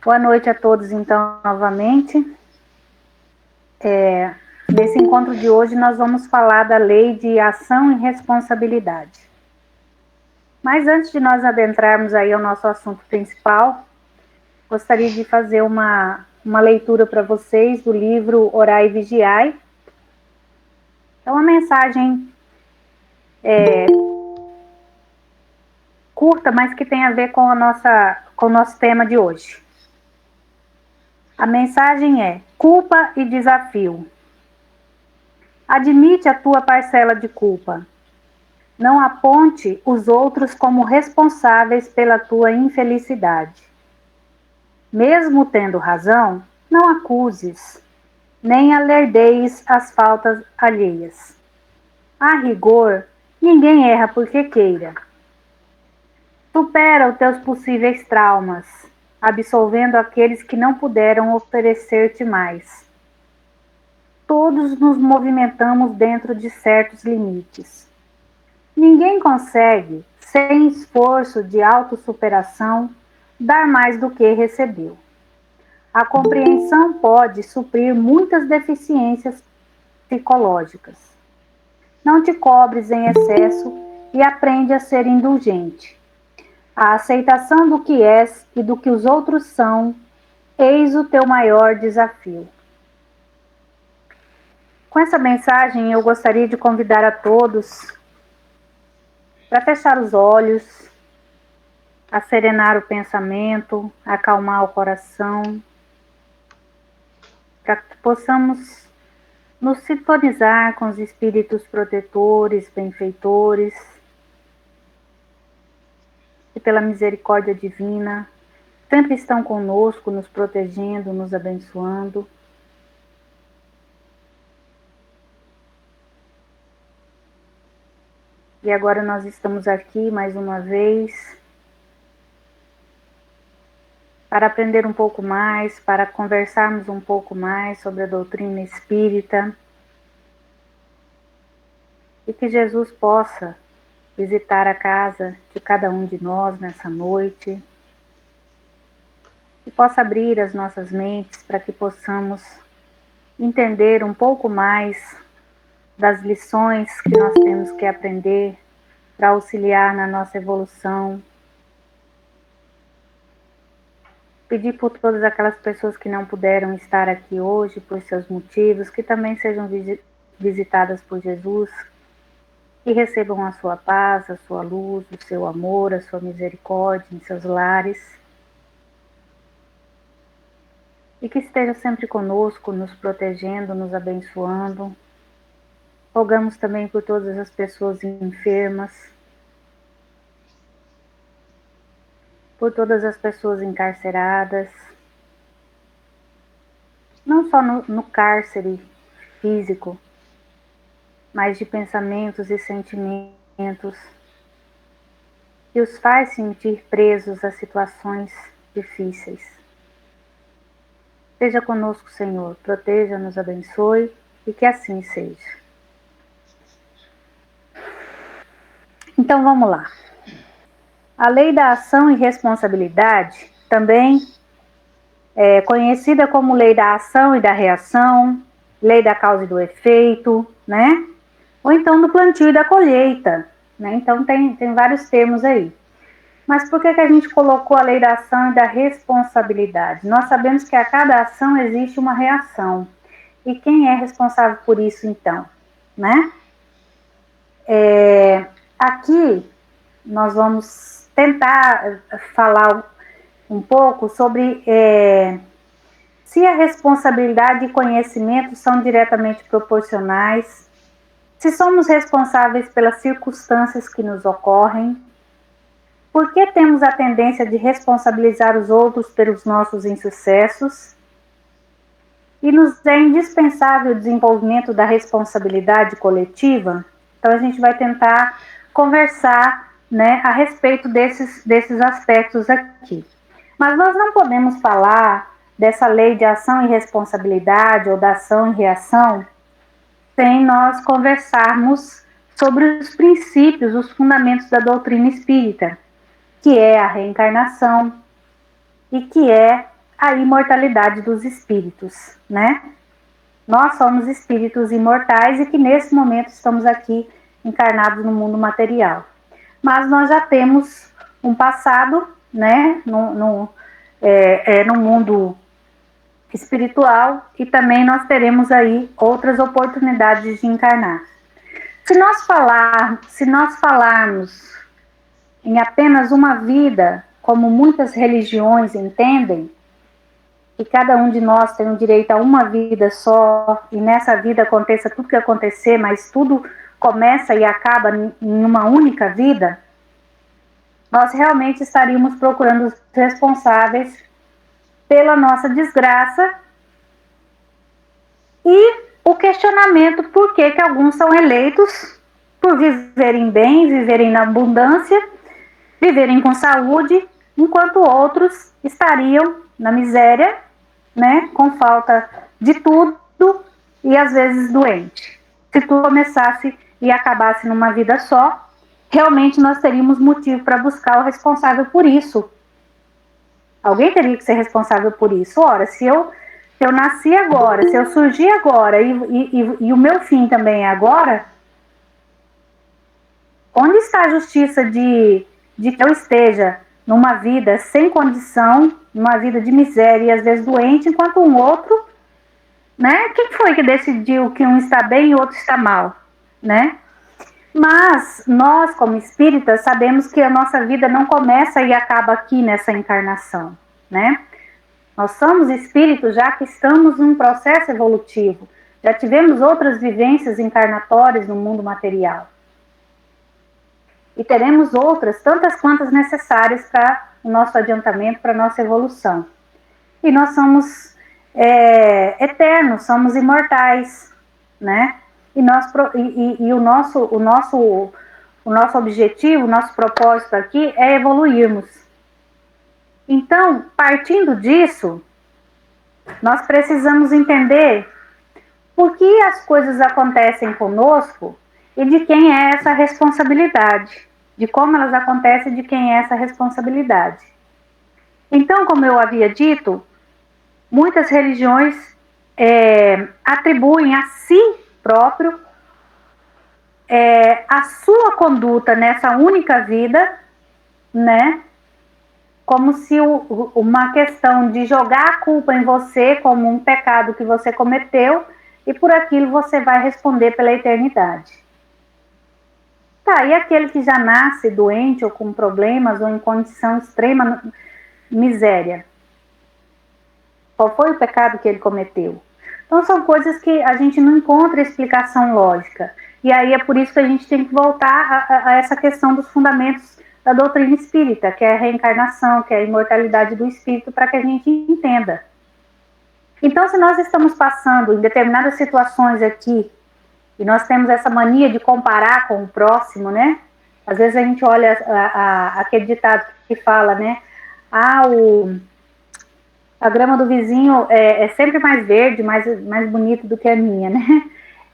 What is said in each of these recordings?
Boa noite a todos, então, novamente. Nesse encontro de hoje, nós vamos falar da lei de ação e responsabilidade. Mas antes de nós adentrarmos aí ao nosso assunto principal, gostaria de fazer uma leitura para vocês do livro Orai e Vigiai. É uma mensagem curta, mas que tem a ver com o nosso tema de hoje. A mensagem é: culpa e desafio. Admite a tua parcela de culpa. Não aponte os outros como responsáveis pela tua infelicidade. Mesmo tendo razão, não acuses, nem alardees as faltas alheias. A rigor, ninguém erra porque queira. Supera os teus possíveis traumas, absolvendo aqueles que não puderam oferecer-te mais. Todos nos movimentamos dentro de certos limites. Ninguém consegue, sem esforço de autossuperação, dar mais do que recebeu. A compreensão pode suprir muitas deficiências psicológicas. Não te cobres em excesso e aprende a ser indulgente. A aceitação do que és e do que os outros são, eis o teu maior desafio. Com essa mensagem, eu gostaria de convidar a todos para fechar os olhos, a serenar o pensamento, acalmar o coração, para que possamos nos sintonizar com os espíritos protetores, benfeitores, que pela misericórdia divina sempre estão conosco, nos protegendo, nos abençoando. E agora nós estamos aqui mais uma vez para aprender um pouco mais, para conversarmos um pouco mais sobre a doutrina espírita. E que Jesus possa visitar a casa de cada um de nós nessa noite. E possa abrir as nossas mentes para que possamos entender um pouco mais das lições que nós temos que aprender para auxiliar na nossa evolução. Pedir por todas aquelas pessoas que não puderam estar aqui hoje por seus motivos, que também sejam visitadas por Jesus, que recebam a sua paz, a sua luz, o seu amor, a sua misericórdia em seus lares. E que esteja sempre conosco, nos protegendo, nos abençoando. Rogamos também por todas as pessoas enfermas, por todas as pessoas encarceradas, não só no cárcere físico, mas de pensamentos e sentimentos, que os faz sentir presos a situações difíceis. Seja conosco, Senhor, proteja, nos abençoe e que assim seja. Então vamos lá. A lei da ação e responsabilidade, também é conhecida como lei da ação e da reação, lei da causa e do efeito, né? Ou então do plantio e da colheita, né? Então tem vários termos aí. Mas por que a gente colocou a lei da ação e da responsabilidade? Nós sabemos que a cada ação existe uma reação. E quem é responsável por isso, então? Né? Aqui nós vamos tentar falar um pouco sobre se a responsabilidade e conhecimento são diretamente proporcionais, se somos responsáveis pelas circunstâncias que nos ocorrem, por que temos a tendência de responsabilizar os outros pelos nossos insucessos? E nos é indispensável o desenvolvimento da responsabilidade coletiva? Então a gente vai tentar conversar, né, a respeito desses aspectos aqui. Mas nós não podemos falar dessa lei de ação e responsabilidade ou da ação e reação sem nós conversarmos sobre os princípios, os fundamentos da doutrina espírita, que é a reencarnação e que é a imortalidade dos espíritos, né? Nós somos espíritos imortais e que nesse momento estamos aqui encarnados no mundo material. Mas nós já temos um passado, né, no mundo espiritual, e também nós teremos aí outras oportunidades de encarnar. Se nós falarmos em apenas uma vida, como muitas religiões entendem, que cada um de nós tem o direito a uma vida só, e nessa vida aconteça tudo que acontecer, mas tudo começa e acaba em uma única vida, nós realmente estaríamos procurando os responsáveis pela nossa desgraça e o questionamento por que alguns são eleitos por viverem bem, viverem na abundância, viverem com saúde, enquanto outros estariam na miséria, né, com falta de tudo e às vezes doente. Se tudo começasse e acabasse numa vida só, realmente nós teríamos motivo para buscar o responsável por isso. Alguém teria que ser responsável por isso. Ora, se eu nasci agora, se eu surgi agora e o meu fim também é agora, onde está a justiça de que eu esteja numa vida sem condição, numa vida de miséria e às vezes doente, enquanto um outro, né? Quem foi que decidiu que um está bem e o outro está mal, né? Mas nós, como espíritas, sabemos que a nossa vida não começa e acaba aqui nessa encarnação, né? Nós somos espíritos já que estamos num processo evolutivo, já tivemos outras vivências encarnatórias no mundo material. E teremos outras, tantas quantas necessárias para o nosso adiantamento, para a nossa evolução. E nós somos eternos, somos imortais, né? E o nosso objetivo, o nosso propósito aqui é evoluirmos. Então, partindo disso, nós precisamos entender por que as coisas acontecem conosco e de quem é essa responsabilidade, de como elas acontecem e de quem é essa responsabilidade. Então, como eu havia dito, muitas religiões atribuem a si próprio a sua conduta nessa única vida, né? Como se uma questão de jogar a culpa em você como um pecado que você cometeu e por aquilo você vai responder pela eternidade. Tá, e aquele que já nasce doente ou com problemas ou em condição extrema miséria? Qual foi o pecado que ele cometeu? Então são coisas que a gente não encontra explicação lógica. E aí é por isso que a gente tem que voltar a essa questão dos fundamentos da doutrina espírita, que é a reencarnação, que é a imortalidade do espírito, para que a gente entenda. Então, se nós estamos passando em determinadas situações aqui, e nós temos essa mania de comparar com o próximo, né? Às vezes a gente olha aquele ditado que fala, né? A grama do vizinho é sempre mais verde, mais bonita do que a minha, né?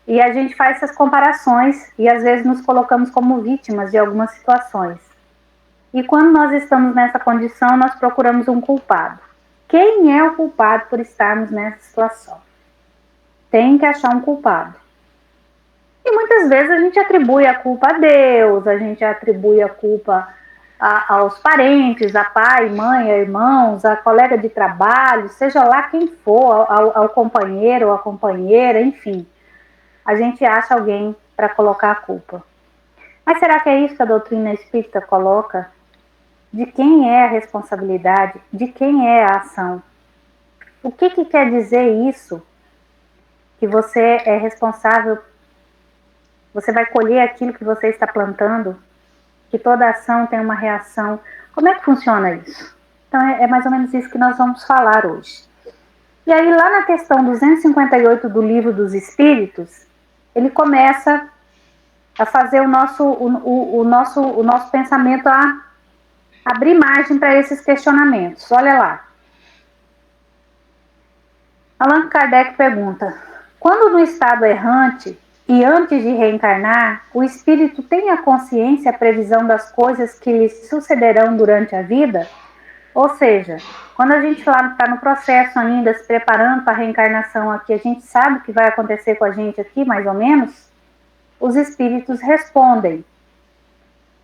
E a gente faz essas comparações e às vezes nos colocamos como vítimas de algumas situações. E quando nós estamos nessa condição, nós procuramos um culpado. Quem é o culpado por estarmos nessa situação? Tem que achar um culpado. E muitas vezes a gente atribui a culpa a Deus, a gente atribui a culpa aos parentes, a pai, mãe, a irmãos, a colega de trabalho, seja lá quem for, ao companheiro ou à companheira, enfim. A gente acha alguém para colocar a culpa. Mas será que é isso que a doutrina espírita coloca? De quem é a responsabilidade? De quem é a ação? O que quer dizer isso? Que você é responsável, você vai colher aquilo que você está plantando? Que toda ação tem uma reação. Como é que funciona isso? Então é mais ou menos isso que nós vamos falar hoje. E aí lá na questão 258 do Livro dos Espíritos, ele começa a fazer o nosso pensamento a abrir margem para esses questionamentos. Olha lá. Allan Kardec pergunta: quando no estado errante e antes de reencarnar, o espírito tem a consciência, a previsão das coisas que lhe sucederão durante a vida? Ou seja, quando a gente lá está no processo ainda, se preparando para a reencarnação aqui, a gente sabe o que vai acontecer com a gente aqui, mais ou menos, os espíritos respondem.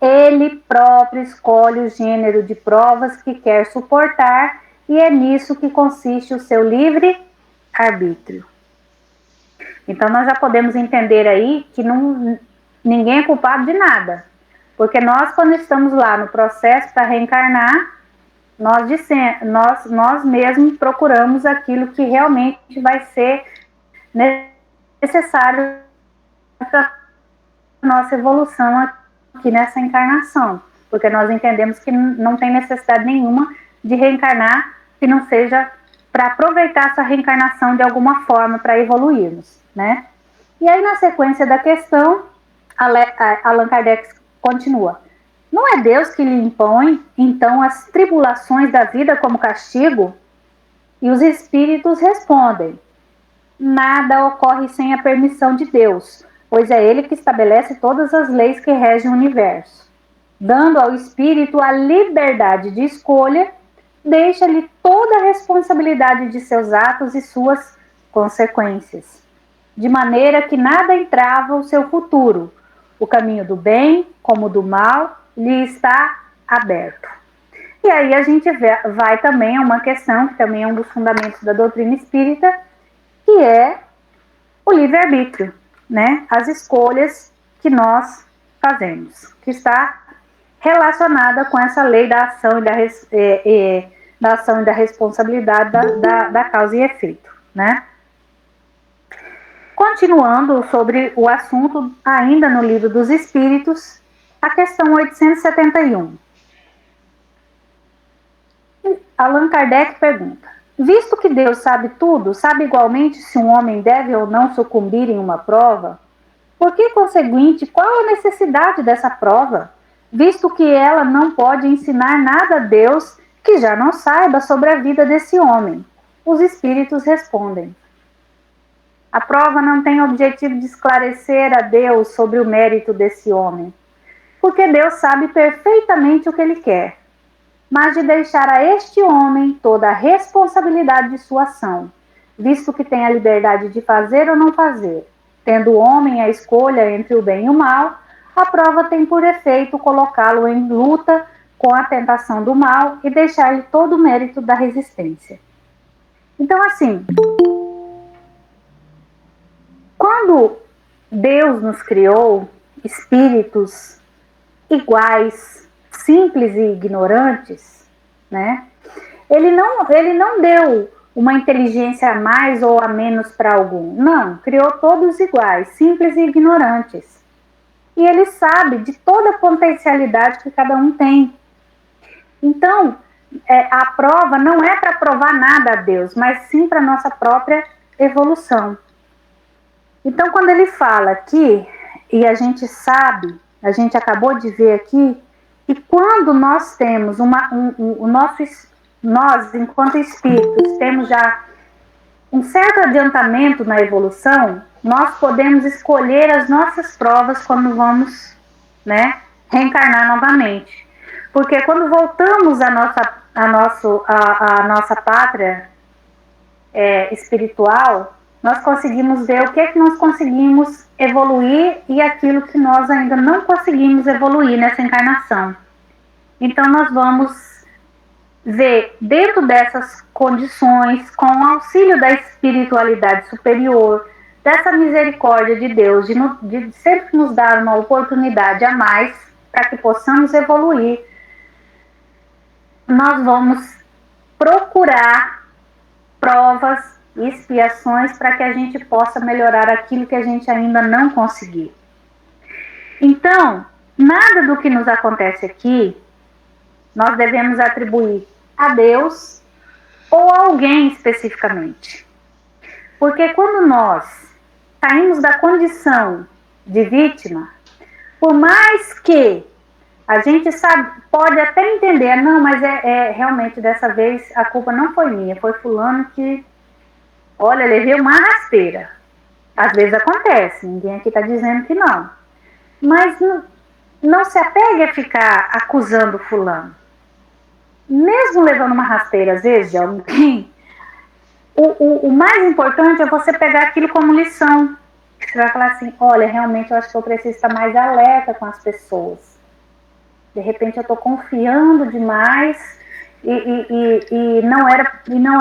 Ele próprio escolhe o gênero de provas que quer suportar e é nisso que consiste o seu livre arbítrio. Então nós já podemos entender aí que ninguém é culpado de nada. Porque nós, quando estamos lá no processo para reencarnar, nós mesmos procuramos aquilo que realmente vai ser necessário para a nossa evolução aqui nessa encarnação. Porque nós entendemos que não tem necessidade nenhuma de reencarnar que não seja para aproveitar essa reencarnação de alguma forma para evoluirmos, né? E aí, na sequência da questão, Allan Kardec continua. Não é Deus que lhe impõe, então, as tribulações da vida como castigo? E os espíritos respondem: nada ocorre sem a permissão de Deus, pois é Ele que estabelece todas as leis que regem o universo. Dando ao espírito a liberdade de escolha, deixa-lhe toda a responsabilidade de seus atos e suas consequências, de maneira que nada entrava o seu futuro. O caminho do bem, como do mal, lhe está aberto. E aí a gente vai também a uma questão, que também é um dos fundamentos da doutrina espírita, que é o livre-arbítrio, né? As escolhas que nós fazemos, que está relacionada com essa lei da ação e da ação e da responsabilidade da causa e efeito, né? Continuando sobre o assunto, ainda no Livro dos Espíritos, a questão 871. Allan Kardec pergunta: visto que Deus sabe tudo, sabe igualmente se um homem deve ou não sucumbir em uma prova? Por que, conseguinte, qual a necessidade dessa prova, visto que ela não pode ensinar nada a Deus que já não saiba sobre a vida desse homem? Os espíritos respondem: a prova não tem o objetivo de esclarecer a Deus sobre o mérito desse homem, porque Deus sabe perfeitamente o que ele quer, mas de deixar a este homem toda a responsabilidade de sua ação, visto que tem a liberdade de fazer ou não fazer. Tendo o homem a escolha entre o bem e o mal, a prova tem por efeito colocá-lo em luta com a tentação do mal e deixar-lhe todo o mérito da resistência. Então, assim, quando Deus nos criou espíritos iguais, simples e ignorantes, né? Ele não deu uma inteligência a mais ou a menos para algum. Não, criou todos iguais, simples e ignorantes. E ele sabe de toda a potencialidade que cada um tem. Então, a prova não é para provar nada a Deus, mas sim para a nossa própria evolução. Então, quando ele fala aqui, e a gente sabe, a gente acabou de ver aqui, e quando nós temos nós, enquanto espíritos, temos já um certo adiantamento na evolução, nós podemos escolher as nossas provas quando vamos, né, reencarnar novamente. Porque quando voltamos à nossa pátria espiritual, nós conseguimos ver o que é que nós conseguimos evoluir e aquilo que nós ainda não conseguimos evoluir nessa encarnação. Então nós vamos ver, dentro dessas condições, com o auxílio da espiritualidade superior, dessa misericórdia de Deus, de sempre nos dar uma oportunidade a mais para que possamos evoluir, nós vamos procurar provas e expiações para que a gente possa melhorar aquilo que a gente ainda não conseguiu. Então, nada do que nos acontece aqui nós devemos atribuir a Deus ou a alguém especificamente. Porque quando nós saímos da condição de vítima, por mais que a gente pode até entender, não, mas realmente dessa vez a culpa não foi minha, foi fulano que, olha, levei uma rasteira. Às vezes acontece, ninguém aqui está dizendo que não. Mas não se apegue a ficar acusando fulano. mesmo levando uma rasteira, às vezes, de alguém, o mais importante é você pegar aquilo como lição. Você vai falar assim, olha, realmente eu acho que eu preciso estar mais alerta com as pessoas. De repente eu estou confiando demais e não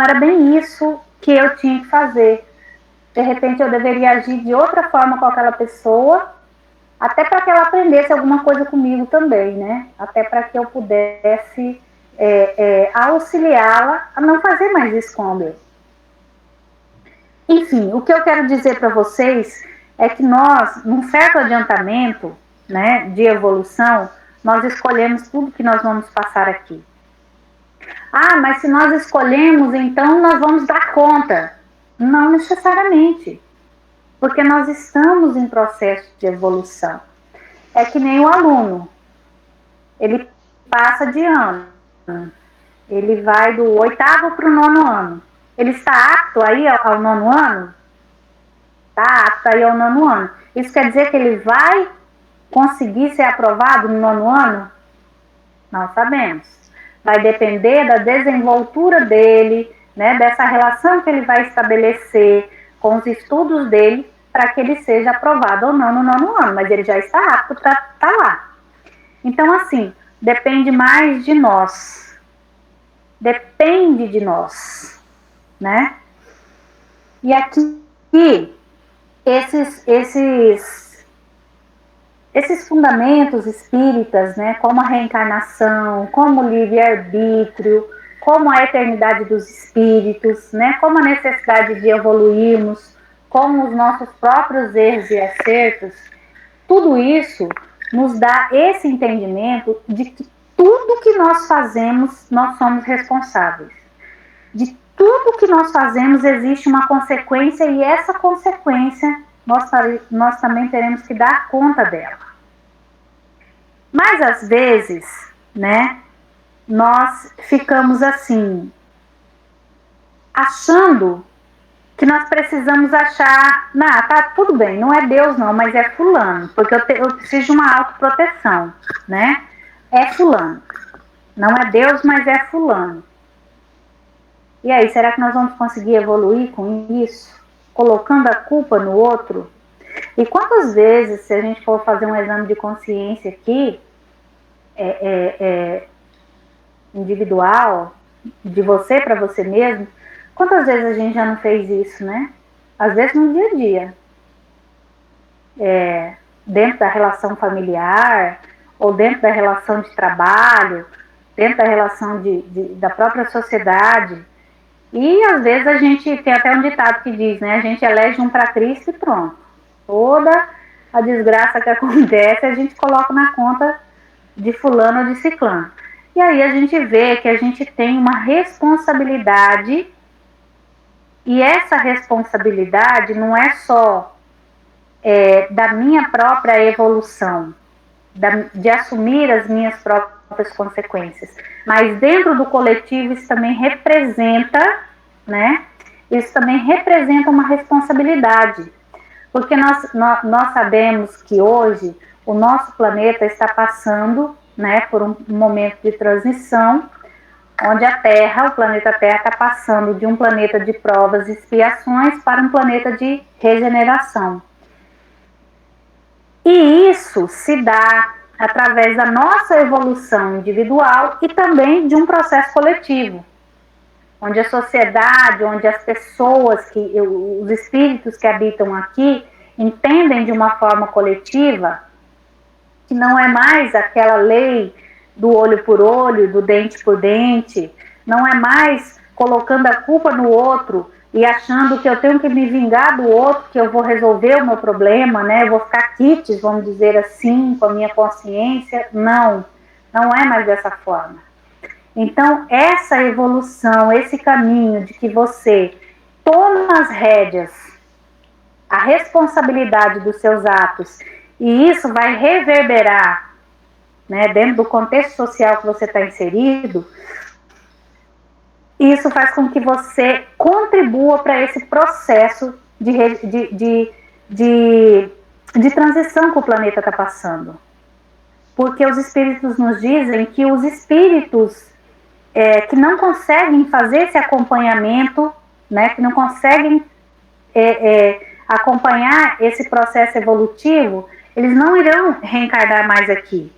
era bem isso que eu tinha que fazer. De repente eu deveria agir de outra forma com aquela pessoa, até para que ela aprendesse alguma coisa comigo também, né? Até para que eu pudesse auxiliá-la a não fazer mais isso com alguém. Enfim, o que eu quero dizer para vocês é que nós, num certo adiantamento, né, de evolução, nós escolhemos tudo que nós vamos passar aqui. Ah, mas se nós escolhemos, então nós vamos dar conta. Não necessariamente, porque nós estamos em processo de evolução. É que nem o aluno, ele passa de ano, ele vai do 8º para o 9º ano. Ele está apto aí ao 9º ano? Está apto aí ao 9º ano. Isso quer dizer que ele vai conseguir ser aprovado no 9º ano? Não sabemos. Vai depender da desenvoltura dele, né, dessa relação que ele vai estabelecer com os estudos dele para que ele seja aprovado ou não no 9º ano, mas ele já está apto para estar lá. Então, assim, depende mais de nós. Depende de nós, né? E aqui, esses fundamentos espíritas, né, como a reencarnação, como o livre-arbítrio, como a eternidade dos espíritos, né, como a necessidade de evoluirmos, como os nossos próprios erros e acertos, tudo isso nos dá esse entendimento de que tudo que nós fazemos, nós somos responsáveis. De tudo que nós fazemos existe uma consequência e essa consequência nós também teremos que dar conta dela. Mas às vezes, né, nós ficamos assim, achando que nós precisamos achar, tá tudo bem, não é Deus não, mas é fulano, porque eu preciso de uma autoproteção, né? É fulano. Não é Deus, mas é fulano. E aí, será que nós vamos conseguir evoluir com isso? Colocando a culpa no outro? E quantas vezes, se a gente for fazer um exame de consciência aqui, individual, de você para você mesmo, quantas vezes a gente já não fez isso, né? Às vezes no dia a dia. Dentro da relação familiar, ou dentro da relação de trabalho, dentro da relação da própria sociedade. E às vezes a gente tem até um ditado que diz, né? A gente elege um para Cristo e pronto. Toda a desgraça que acontece a gente coloca na conta de fulano ou de ciclano. E aí a gente vê que a gente tem uma responsabilidade, e essa responsabilidade não é só da minha própria evolução, de assumir as minhas próprias consequências, mas dentro do coletivo isso também representa, né? Isso também representa uma responsabilidade, porque nós sabemos que hoje o nosso planeta está passando, né, por um momento de transição, onde a Terra, o planeta Terra, está passando de um planeta de provas e expiações para um planeta de regeneração. E isso se dá através da nossa evolução individual e também de um processo coletivo, onde a sociedade, onde as pessoas, os espíritos que habitam aqui, entendem de uma forma coletiva que não é mais aquela lei do olho por olho, do dente por dente, não é mais colocando a culpa no outro e achando que eu tenho que me vingar do outro, que eu vou resolver o meu problema, né? Eu vou ficar quites, vamos dizer assim, com a minha consciência. Não é mais dessa forma. Então, essa evolução, esse caminho de que você toma as rédeas, a responsabilidade dos seus atos, e isso vai reverberar, né, dentro do contexto social que você está inserido, isso faz com que você contribua para esse processo de transição que o planeta está passando. Porque os espíritos nos dizem que os espíritos que não conseguem fazer esse acompanhamento, né, que não conseguem acompanhar esse processo evolutivo, eles não irão reencarnar mais aqui.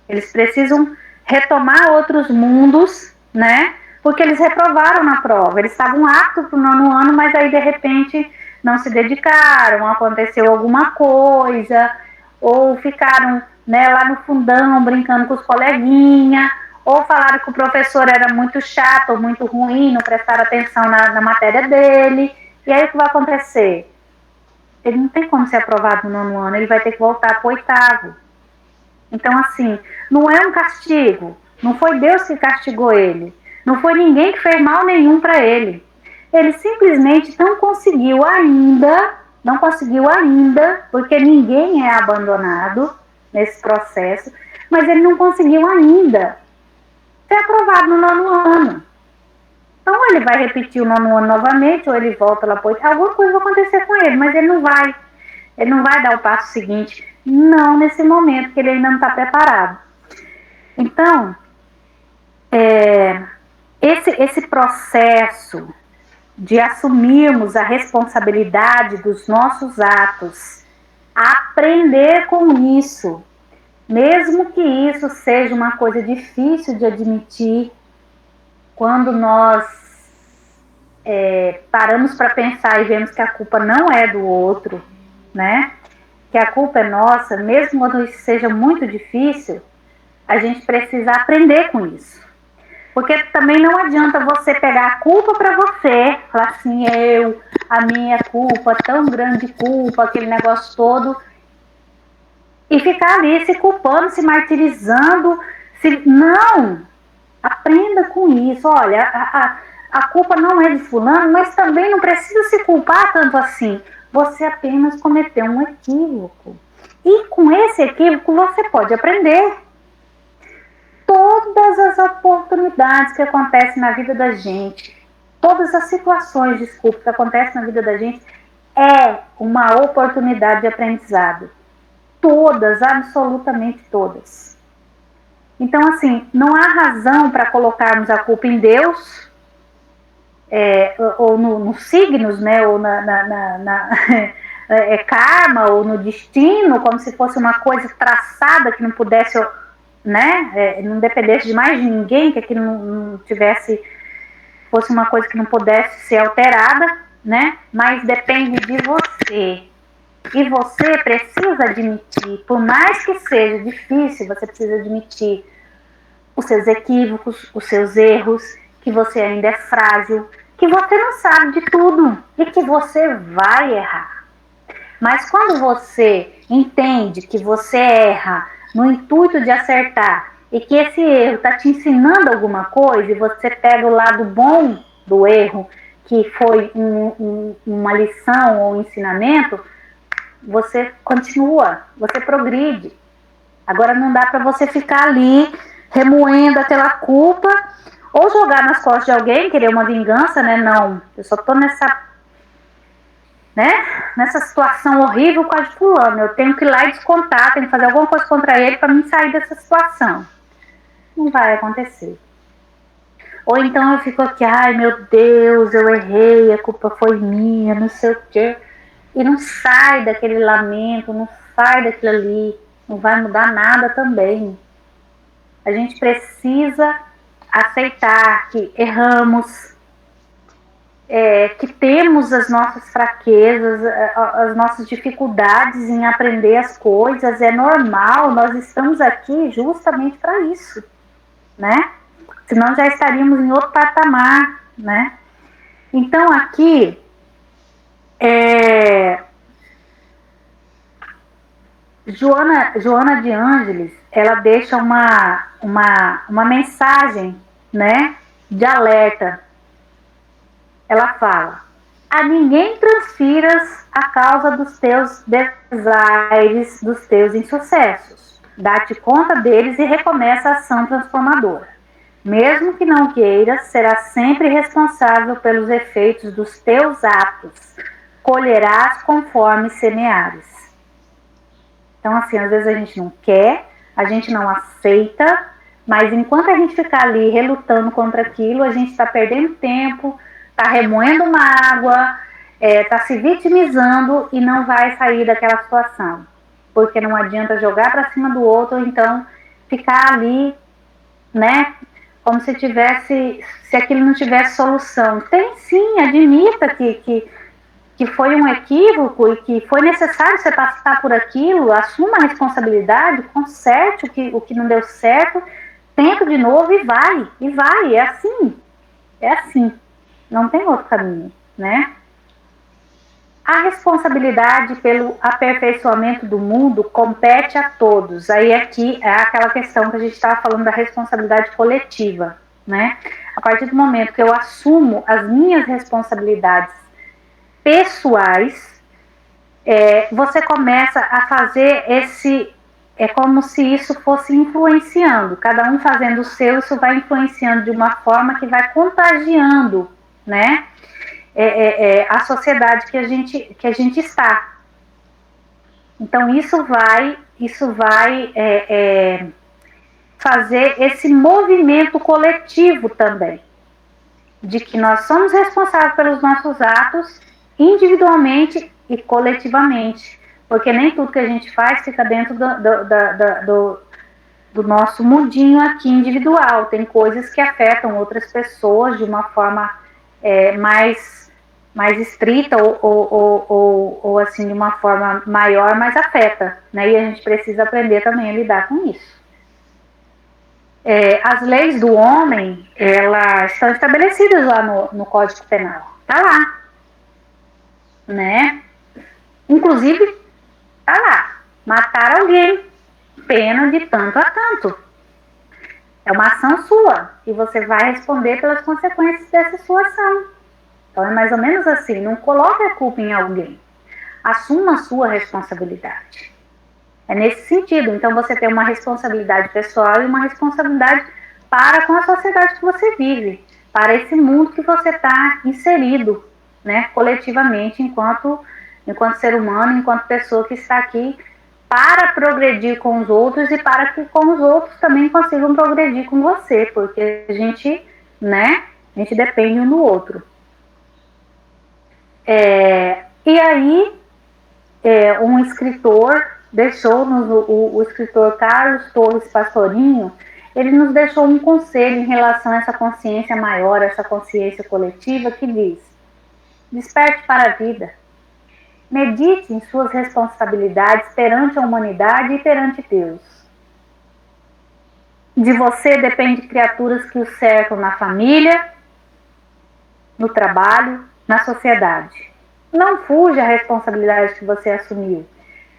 Eles precisam retomar outros mundos, né? Porque eles reprovaram na prova. Eles estavam aptos para o 9º ano, mas aí de repente não se dedicaram, aconteceu alguma coisa, ou ficaram, né, lá no fundão brincando com os coleguinhas, ou falaram que o professor era muito chato ou muito ruim, não prestaram atenção na matéria dele. E aí o que vai acontecer? Ele não tem como ser aprovado no 9º ano, ele vai ter que voltar para o 8º. Então, assim, não é um castigo. Não foi Deus que castigou ele. Não foi ninguém que fez mal nenhum para ele. Ele simplesmente não conseguiu ainda, porque ninguém é abandonado nesse processo, mas ele não conseguiu ainda ser aprovado no 9º ano. Então, ele vai repetir o 9º ano novamente, ou ele volta lá para o 8º. Alguma coisa vai acontecer com ele, mas ele não vai. Ele não vai dar o passo seguinte. Não nesse momento, porque ele ainda não está preparado. Então, esse processo de assumirmos a responsabilidade dos nossos atos, aprender com isso, mesmo que isso seja uma coisa difícil de admitir, quando nós paramos para pensar e vemos que a culpa não é do outro, né? Que a culpa é nossa, mesmo quando isso seja muito difícil, a gente precisa aprender com isso. Porque também não adianta você pegar a culpa para você, falar assim, a minha culpa, tão grande culpa, aquele negócio todo, e ficar ali se culpando, se martirizando. Não! Aprenda com isso. Olha, a culpa não é de fulano, mas também não precisa se culpar tanto assim. Você apenas cometeu um equívoco. E com esse equívoco você pode aprender. Todas as oportunidades que acontecem na vida da gente, todas as situações, desculpa, que acontecem na vida da gente, é uma oportunidade de aprendizado. Todas, absolutamente todas. Então, assim, não há razão para colocarmos a culpa em Deus, ou nos signos, né, ou karma, ou no destino, como se fosse uma coisa traçada que não pudesse, né, não dependesse de mais ninguém, que aquilo não tivesse, fosse uma coisa que não pudesse ser alterada, né, mas depende de você. E você precisa admitir, por mais que seja difícil, você precisa admitir os seus equívocos, os seus erros, que você ainda é frágil, que você não sabe de tudo e que você vai errar. Mas quando você entende que você erra no intuito de acertar e que esse erro está te ensinando alguma coisa e você pega o lado bom do erro, que foi uma lição ou um ensinamento, você continua, você progride. Agora não dá para você ficar ali remoendo aquela culpa ou jogar nas costas de alguém, querer uma vingança, né? Não, eu só tô nessa situação horrível com a de fulano, eu tenho que ir lá e descontar, tenho que fazer alguma coisa contra ele para me sair dessa situação. Não vai acontecer. Ou então eu fico aqui, ai meu Deus, eu errei, a culpa foi minha, não sei o quê. E não sai daquele lamento, não sai daquilo ali, não vai mudar nada também. A gente precisa aceitar que erramos, que temos as nossas fraquezas, as nossas dificuldades em aprender as coisas, é normal, nós estamos aqui justamente para isso, né? Senão já estaríamos em outro patamar, né? Então aqui, Joana de Ângeles, ela deixa uma mensagem, né, de alerta. Ela fala: a ninguém transfiras a causa dos teus desaires, dos teus insucessos. Dá-te conta deles e recomeça a ação transformadora. Mesmo que não queiras, serás sempre responsável pelos efeitos dos teus atos. Colherás conforme semeares. Então, assim, às vezes a gente não quer, a gente não aceita, Mas enquanto a gente ficar ali relutando contra aquilo, a gente está perdendo tempo, está remoendo uma água, está se vitimizando e não vai sair daquela situação. Porque não adianta jogar para cima do outro, ou então ficar ali, né? Como se aquilo não tivesse solução. Tem sim, admita que foi um equívoco e que foi necessário você passar por aquilo, assuma a responsabilidade, conserte o que não deu certo, tenta de novo e vai, é assim, não tem outro caminho, né? A responsabilidade pelo aperfeiçoamento do mundo compete a todos. Aí aqui é aquela questão que a gente estava falando da responsabilidade coletiva, né? A partir do momento que eu assumo as minhas responsabilidades pessoais, você começa a fazer é como se isso fosse influenciando, cada um fazendo o seu, isso vai influenciando de uma forma que vai contagiando, né, a sociedade que a gente está. Então isso vai fazer esse movimento coletivo também, de que nós somos responsáveis pelos nossos atos individualmente e coletivamente, porque nem tudo que a gente faz fica dentro do nosso mundinho aqui individual. Tem coisas que afetam outras pessoas de uma forma mais estrita ou assim, de uma forma maior, mas afeta, né? E a gente precisa aprender também a lidar com isso. As leis do homem, elas estão estabelecidas lá no Código Penal. Tá lá, né? Inclusive, tá lá. Matar alguém, pena de tanto a tanto. É uma ação sua e você vai responder pelas consequências dessa sua ação. Então é mais ou menos assim, não coloque a culpa em alguém. Assuma a sua responsabilidade. É nesse sentido. Então você tem uma responsabilidade pessoal e uma responsabilidade para com a sociedade que você vive, para esse mundo que você está inserido, né, coletivamente, enquanto ser humano, enquanto pessoa que está aqui para progredir com os outros e para que com os outros também consigam progredir com você, porque a gente depende um do outro. E aí, um escritor deixou-nos, o escritor Carlos Torres Pastorinho, ele nos deixou um conselho em relação a essa consciência maior, essa consciência coletiva, que diz: desperte para a vida, medite em suas responsabilidades perante a humanidade e perante Deus. De você depende criaturas que o cercam na família, no trabalho, na sociedade. Não fuja à responsabilidade que você assumiu.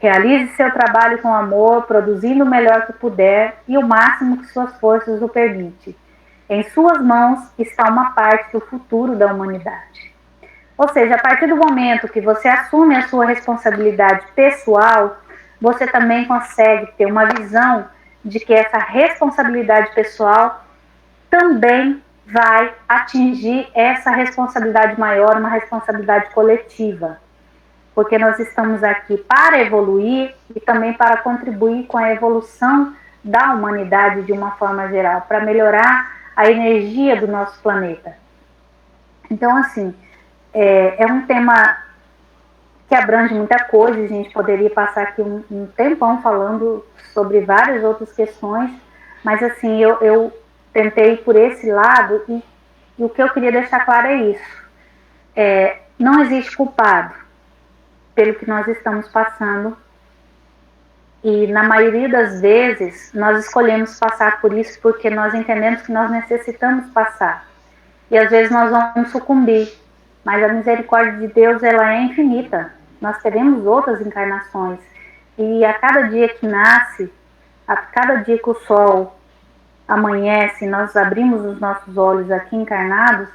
Realize seu trabalho com amor, produzindo o melhor que puder e o máximo que suas forças o permitem. Em suas mãos está uma parte do futuro da humanidade. Ou seja, a partir do momento que você assume a sua responsabilidade pessoal, você também consegue ter uma visão de que essa responsabilidade pessoal também vai atingir essa responsabilidade maior, uma responsabilidade coletiva. Porque nós estamos aqui para evoluir e também para contribuir com a evolução da humanidade de uma forma geral, para melhorar a energia do nosso planeta. Então, assim, é um tema que abrange muita coisa, a gente poderia passar aqui um tempão falando sobre várias outras questões, mas assim, eu tentei por esse lado e o que eu queria deixar claro é isso. Não existe culpado pelo que nós estamos passando e na maioria das vezes nós escolhemos passar por isso porque nós entendemos que nós necessitamos passar e às vezes nós vamos sucumbir, mas a misericórdia de Deus, ela é infinita. Nós teremos outras encarnações e a cada dia que nasce, a cada dia que o sol amanhece, nós abrimos os nossos olhos aqui encarnados,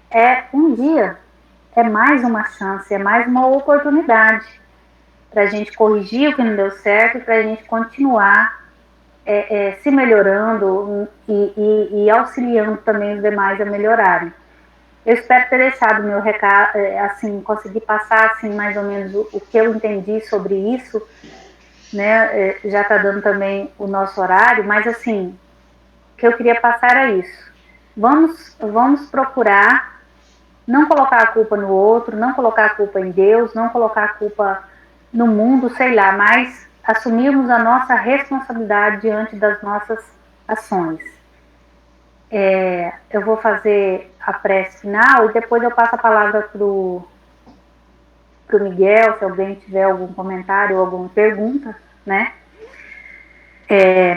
é um dia, é mais uma chance, é mais uma oportunidade para a gente corrigir o que não deu certo e para a gente continuar se melhorando e auxiliando também os demais a melhorarem. Eu espero ter deixado o meu recado, assim, conseguir passar assim, mais ou menos o que eu entendi sobre isso, né? Já está dando também o nosso horário, mas assim, que eu queria passar é isso. Vamos procurar não colocar a culpa no outro, não colocar a culpa em Deus, não colocar a culpa no mundo, sei lá, mas assumirmos a nossa responsabilidade diante das nossas ações. Eu vou fazer a prece final e depois eu passo a palavra para o Miguel, se alguém tiver algum comentário ou alguma pergunta, né?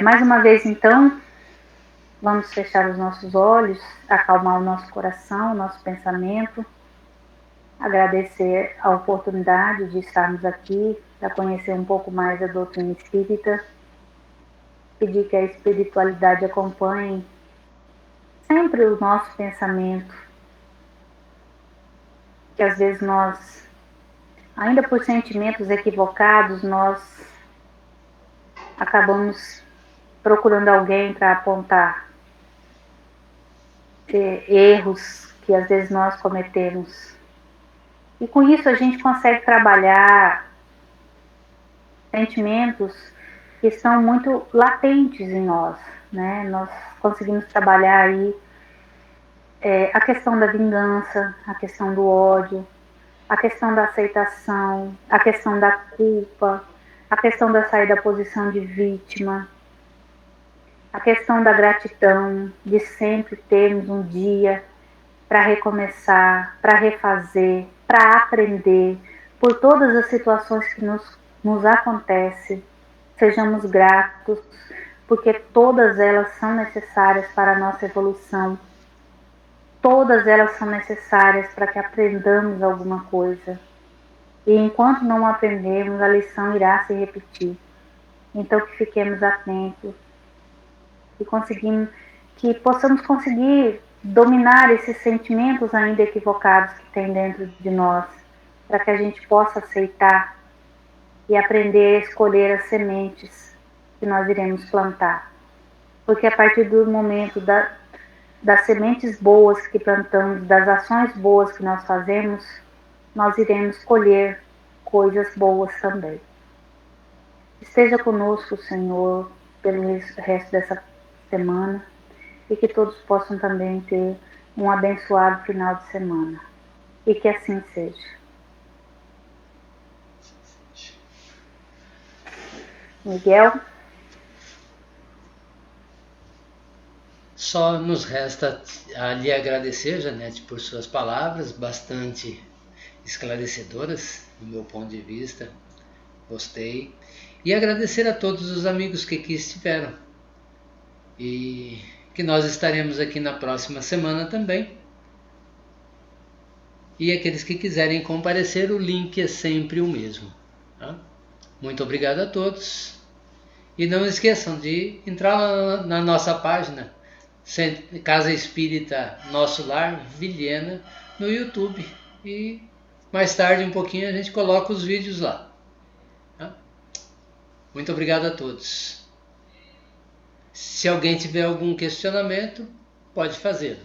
Mais uma vez, então, vamos fechar os nossos olhos, acalmar o nosso coração, o nosso pensamento, agradecer a oportunidade de estarmos aqui, para conhecer um pouco mais a doutrina espírita, pedir que a espiritualidade acompanhe sempre o nosso pensamento, que às vezes nós, ainda por sentimentos equivocados, nós acabamos procurando alguém para apontar erros que às vezes nós cometemos. E com isso a gente consegue trabalhar sentimentos que estão muito latentes em nós, né? Nós conseguimos trabalhar aí a questão da vingança, a questão do ódio, a questão da aceitação, a questão da culpa, a questão da sair da posição de vítima, a questão da gratidão, de sempre termos um dia para recomeçar, para refazer, para aprender por todas as situações que nos acontecem. Sejamos gratos, porque todas elas são necessárias para a nossa evolução. Todas elas são necessárias para que aprendamos alguma coisa. E enquanto não aprendermos, a lição irá se repetir. Então que fiquemos atentos que possamos conseguir dominar esses sentimentos ainda equivocados que tem dentro de nós, para que a gente possa aceitar e aprender a escolher as sementes que nós iremos plantar. Porque a partir do momento das sementes boas que plantamos, das ações boas que nós fazemos, nós iremos colher coisas boas também. Esteja conosco, Senhor, pelo resto dessa semana, e que todos possam também ter um abençoado final de semana. E que assim seja. Miguel? Só nos resta lhe agradecer, Janete, por suas palavras, bastante esclarecedoras, do meu ponto de vista. Gostei. E agradecer a todos os amigos que aqui estiveram. E que nós estaremos aqui na próxima semana também. E aqueles que quiserem comparecer, o link é sempre o mesmo. Tá? Muito obrigado a todos. E não esqueçam de entrar na nossa página Casa Espírita Nosso Lar, Vilhena, no YouTube. E mais tarde, um pouquinho, a gente coloca os vídeos lá. Tá? Muito obrigado a todos. Se alguém tiver algum questionamento, pode fazer.